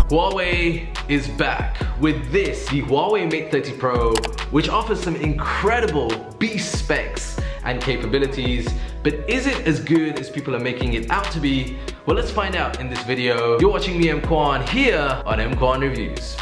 Huawei is back with this, the Huawei Mate 30 Pro, which offers some incredible beast specs and capabilities, but is it as good as people are making it out to be? Well, let's find out in this video. You're watching me, EMKWAN, here on EMKWAN Reviews.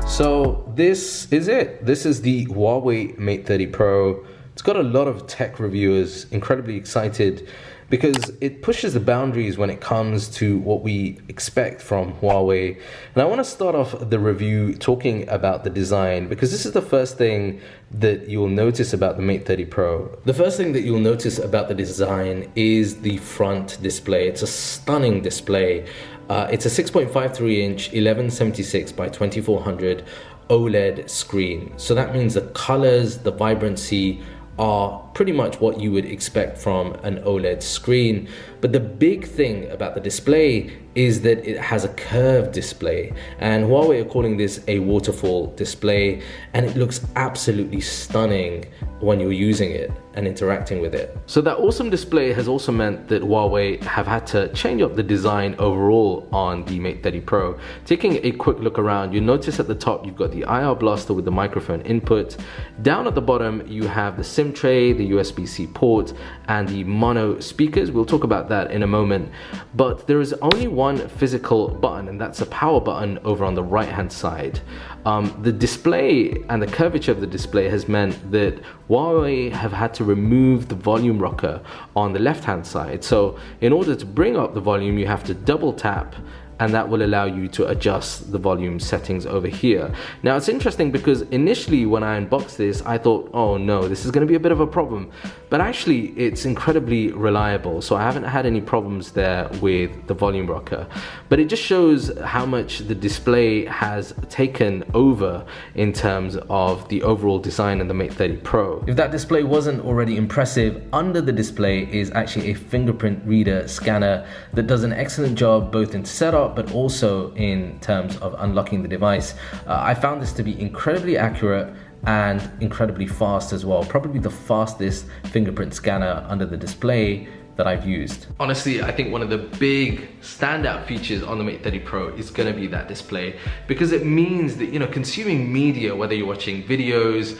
So this is it. This is the Huawei Mate 30 Pro. It's got a lot of tech reviewers incredibly excited because it pushes the boundaries when it comes to what we expect from Huawei. And I want to start off the review talking about the design, because this is the first thing that you'll notice about the Mate 30 Pro. The first thing that you'll notice about the design is the front display. It's a stunning display. It's a 6.53 inch 1176 by 2400 OLED screen. So that means the colors, the vibrancy are pretty much what you would expect from an OLED screen. But the big thing about the display is that it has a curved display, and Huawei are calling this a waterfall display, and it looks absolutely stunning when you're using it and interacting with it. So that awesome display has also meant that Huawei have had to change up the design overall on the Mate 30 Pro. Taking a quick look around, you notice at the top you've got the IR blaster with the microphone input. Down at the bottom you have the SIM tray, the USB-C port, and the mono speakers. We'll talk about that in a moment, but there is only one physical button, and that's a power button over on the right hand side. The display and the curvature of the display has meant that Huawei have had to remove the volume rocker on the left hand side. So in order to bring up the volume, you have to double tap, and that will allow you to adjust the volume settings over here. Now it's interesting because initially when I unboxed this, I thought, oh no, this is gonna be a bit of a problem. But actually it's incredibly reliable. So I haven't had any problems there with the volume rocker. But it just shows how much the display has taken over in terms of the overall design of the Mate 30 Pro. If that display wasn't already impressive, under the display is actually a fingerprint reader scanner that does an excellent job both in setup but also in terms of unlocking the device. I found this to be incredibly accurate and incredibly fast as well. Probably the fastest fingerprint scanner under the display that I've used. Honestly, I think one of the big standout features on the Mate 30 Pro is gonna be that display, because it means that, you know, consuming media, whether you're watching videos,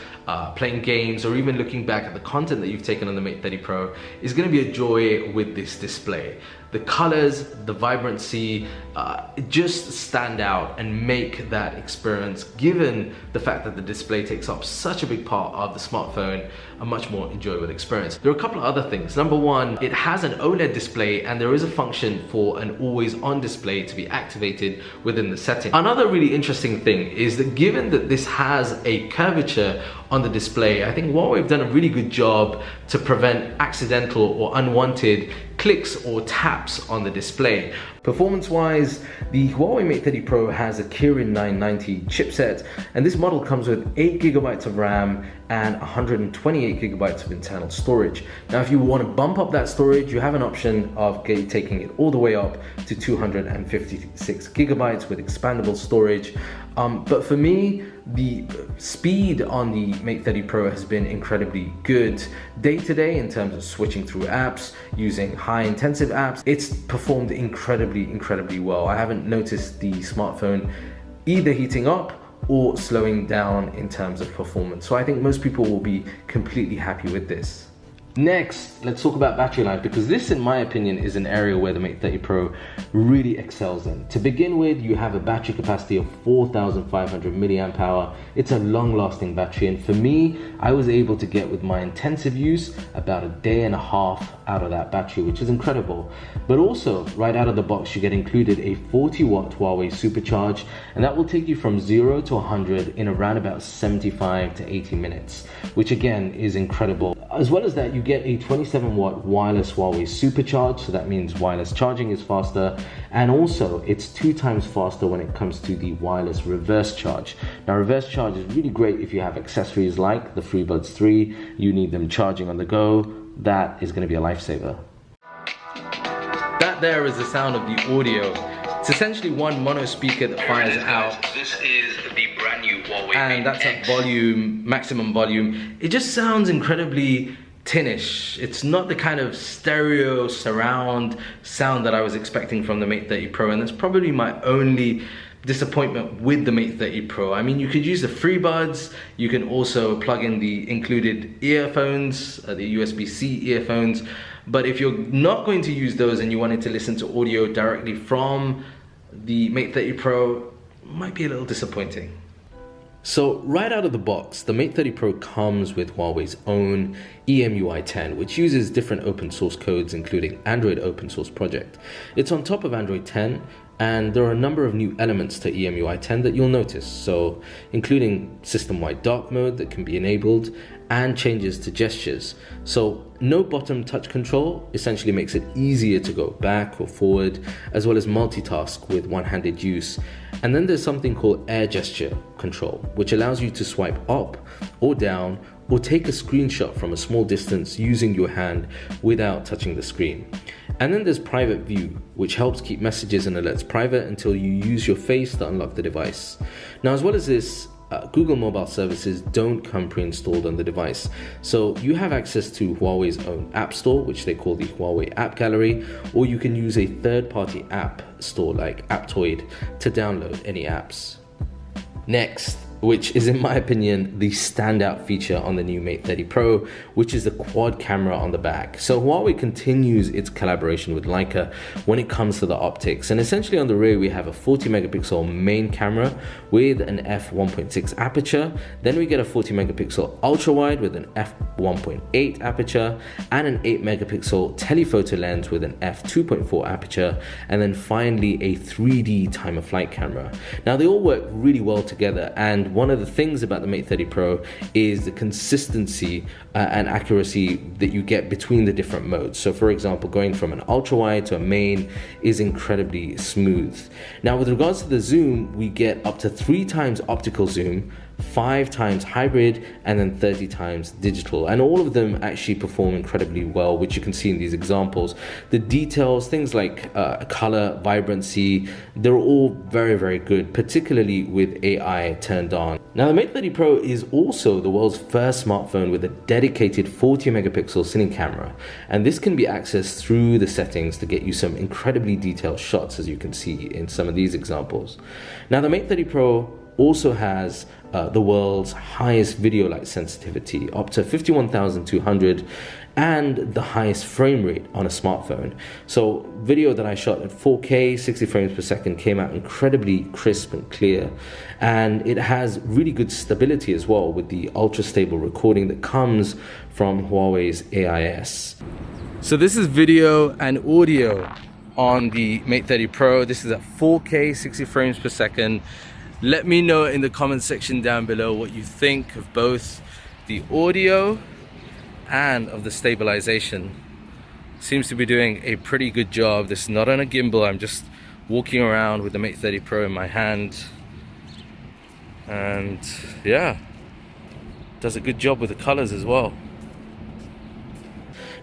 playing games, or even looking back at the content that you've taken on the Mate 30 Pro, is gonna be a joy with this display. The colors, the vibrancy, just stand out and make that experience, given the fact that the display takes up such a big part of the smartphone, a much more enjoyable experience. There are a couple of other things. Number one, it has an OLED display, and there is a function for an always-on display to be activated within the setting. Another really interesting thing is that given that this has a curvature on the display, I think Huawei have done a really good job to prevent accidental or unwanted clicks or taps on the display. Performance-wise, the Huawei Mate 30 Pro has a Kirin 990 chipset, and this model comes with 8 GB of RAM and 128 GB of internal storage. Now, if you want to bump up that storage, you have an option of taking it all the way up to 256 GB with expandable storage. But for me, the speed on the Mate 30 Pro has been incredibly good. Day to day, in terms of switching through apps, using high intensive apps, it's performed incredibly well. I haven't noticed the smartphone either heating up or slowing down in terms of performance. So I think most people will be completely happy with this. Next, let's talk about battery life, because this, in my opinion, is an area where the Mate 30 Pro really excels in. To begin with, you have a battery capacity of 4,500 milliamp hour. It's a long-lasting battery, and for me, I was able to get, with my intensive use, about a day and a half out of that battery, which is incredible. But also, right out of the box, you get included a 40-watt Huawei supercharge, and that will take you from 0 to 100 in around about 75 to 80 minutes, which again is incredible. As well as that, you get a 27-watt wireless Huawei supercharge, so that means wireless charging is faster, and also it's 2 times faster when it comes to the wireless reverse charge. Now, reverse charge is really great if you have accessories like the FreeBuds 3, you need them charging on the go. That is going to be a lifesaver. That there is the sound of the audio. It's essentially one mono speaker that fires out. This is the brand new Huawei Mate, and that's at volume, maximum volume. It just sounds incredibly tinnish. It's not the kind of stereo surround sound that I was expecting from the Mate 30 Pro, and that's probably my only disappointment with the Mate 30 Pro. I mean, you could use the FreeBuds, you can also plug in the included earphones, the USB-C earphones, but if you're not going to use those and you wanted to listen to audio directly from the Mate 30 Pro, it might be a little disappointing. So right out of the box, the Mate 30 Pro comes with Huawei's own EMUI 10, which uses different open source codes, including Android open source project. It's on top of Android 10, and there are a number of new elements to EMUI 10 that you'll notice, so including system-wide dark mode that can be enabled and changes to gestures. So no bottom touch control essentially makes it easier to go back or forward, as well as multitask with one-handed use. And then there's something called air gesture control, which allows you to swipe up or down or take a screenshot from a small distance using your hand without touching the screen. And then there's private view, which helps keep messages and alerts private until you use your face to unlock the device. Now, as well as this, Google mobile services don't come pre-installed on the device, so you have access to Huawei's own app store, which they call the Huawei App Gallery, or you can use a third-party app store like Aptoid to download any apps. Next, which is in my opinion the standout feature on the new Mate 30 Pro, which is the quad camera on the back. So Huawei continues its collaboration with Leica when it comes to the optics, and essentially on the rear we have a 40 megapixel main camera with an f1.6 aperture, then we get a 40 megapixel ultra wide with an f1.8 aperture and an 8 megapixel telephoto lens with an f2.4 aperture, and then finally a 3D time of flight camera. Now they all work really well together, and one of the things about the Mate 30 Pro is the consistency and accuracy that you get between the different modes. So for example, going from an ultra wide to a main is incredibly smooth. Now with regards to the zoom, we get up to 3 times optical zoom, 5 times hybrid, and then 30 times digital, and all of them actually perform incredibly well, which you can see in these examples. The details, things like color, vibrancy, they're all very, very good, particularly with AI turned on. Now the Mate 30 Pro is also the world's first smartphone with a dedicated 40 megapixel cine camera, and this can be accessed through the settings to get you some incredibly detailed shots, as you can see in some of these examples. Now the Mate 30 Pro also has the world's highest video light sensitivity, up to 51,200, and the highest frame rate on a smartphone. So video that I shot at 4K 60 frames per second came out incredibly crisp and clear, and it has really good stability as well with the ultra stable recording that comes from Huawei's AIS. So this is video and audio on the Mate 30 Pro. This is at 4K 60 frames per second. Let me know in the comment section down below what you think of both the audio and of the stabilization. Seems to be doing a pretty good job. This is not on a gimbal, I'm just walking around with the Mate 30 Pro in my hand, and yeah, does a good job with the colors as well.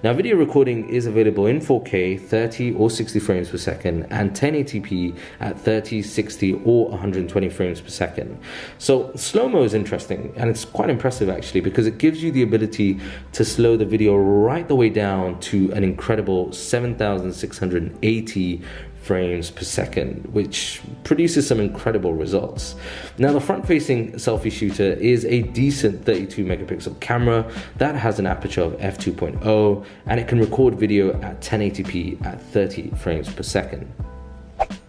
Now video recording is available in 4K, 30 or 60 frames per second, and 1080p at 30, 60 or 120 frames per second. So slow-mo is interesting, and it's quite impressive actually, because it gives you the ability to slow the video right the way down to an incredible 7,680 frames per second, which produces some incredible results. Now the front-facing selfie shooter is a decent 32 megapixel camera that has an aperture of f2.0, and it can record video at 1080p at 30 frames per second.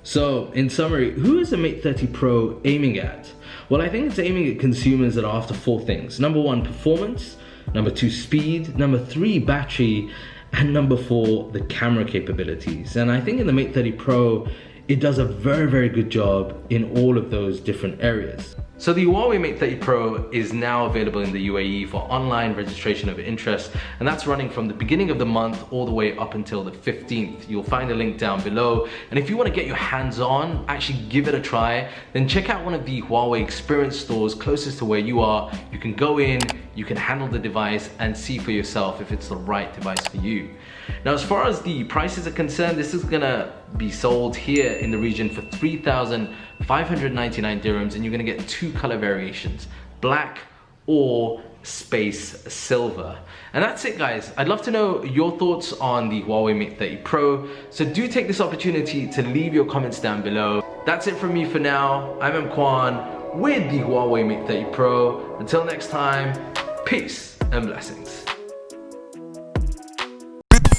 So in summary, who is the Mate 30 Pro aiming at? Well, I think it's aiming at consumers that are after 4 things. Number 1, performance. Number 2, speed. Number 3, battery. And number 4, the camera capabilities. And I think in the Mate 30 Pro, it does a very, very good job in all of those different areas. So the Huawei Mate 30 Pro is now available in the UAE for online registration of interest, and that's running from the beginning of the month all the way up until the 15th. You'll find a link down below, and if you want to get your hands on, actually give it a try, then check out one of the Huawei experience stores closest to where you are. You can go in, you can handle the device and see for yourself if it's the right device for you. Now, as far as the prices are concerned, this is gonna be sold here in the region for 3,599 dirhams, and you're gonna get 2 color variations, black or space silver. And that's it, guys. I'd love to know your thoughts on the Huawei Mate 30 Pro, so do take this opportunity to leave your comments down below. That's it from me for now. I'm EMKWAN with the Huawei Mate 30 Pro. Until next time, peace and blessings.